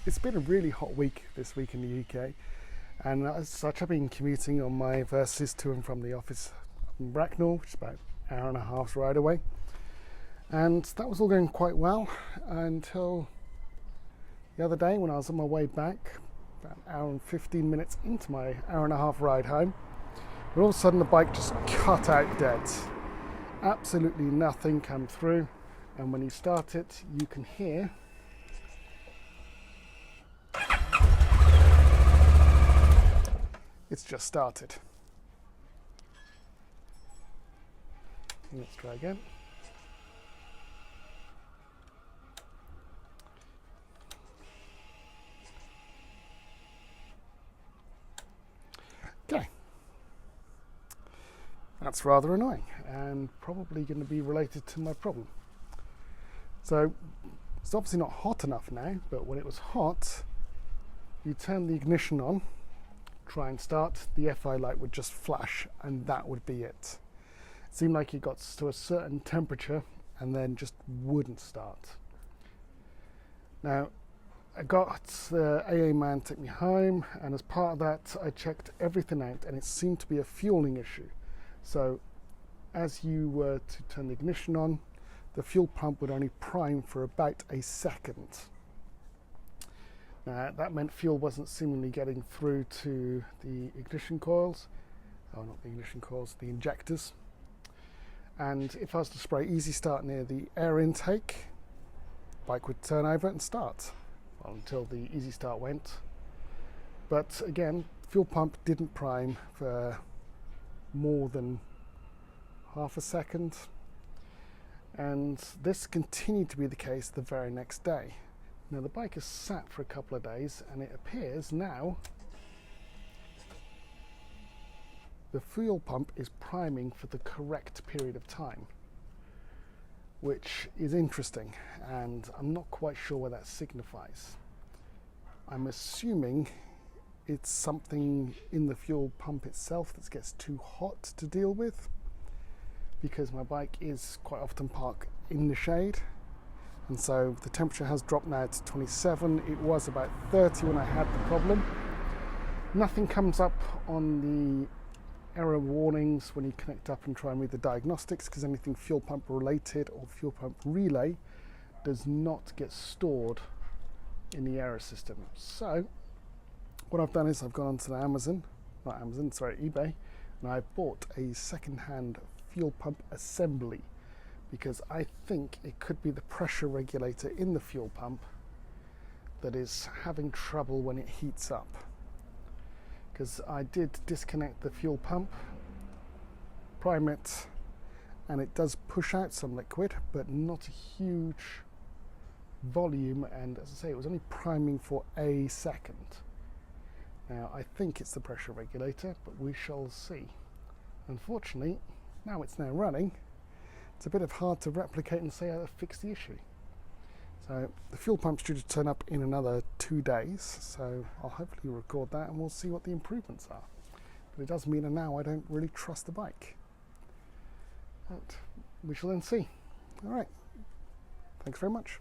It's been a really hot week this week in the UK, and as such I've been commuting on my Versys to and from the office in Bracknell, which is about an hour and a half's ride away, and that was all going quite well until the other day when I was on my way back, about an hour and 15 minutes into my hour and a half ride home, and all of a sudden the bike just cut out dead. Absolutely nothing come through, and when you start it you can hear it's just started. Let's try again. Okay. That's rather annoying and probably going to be related to my problem. So it's obviously not hot enough now, but when it was hot, you turn the ignition on, try and start, the FI light would just flash and that would be it. It seemed like it got to a certain temperature and then just wouldn't start. Now, I got the AA man to take me home, and as part of that I checked everything out and it seemed to be a fueling issue. So as you were to turn the ignition on, the fuel pump would only prime for about a second. Now that meant fuel wasn't seemingly getting through to the ignition coils, not the ignition coils, the injectors. And if I was to spray Easy Start near the air intake, the bike would turn over and start, well, until the Easy Start went. But again, fuel pump didn't prime for more than half a second, and this continued to be the case the very next day. Now the bike has sat for a couple of days and it appears now the fuel pump is priming for the correct period of time, which is interesting, and I'm not quite sure what that signifies. I'm assuming it's something in the fuel pump itself that gets too hot to deal with, because my bike is quite often parked in the shade, and so the temperature has dropped now to 27. It was about 30 when I had the problem. Nothing comes up on the error warnings when you connect up and try and read the diagnostics, because anything fuel pump related or fuel pump relay does not get stored in the error system. So what I've done is I've gone onto eBay, and I bought a second-hand fuel pump assembly, because I think it could be the pressure regulator in the fuel pump that is having trouble when it heats up. Because I did disconnect the fuel pump, prime it, and it does push out some liquid, but not a huge volume, and as I say, it was only priming for a second. Now I think it's the pressure regulator, but we shall see. Unfortunately, now it's now running, it's a bit hard to replicate and say I fixed the issue. So the fuel pump's due to turn up in another 2 days, so I'll hopefully record that and we'll see what the improvements are. But it does mean that now I don't really trust the bike. But we shall then see. Alright, thanks very much.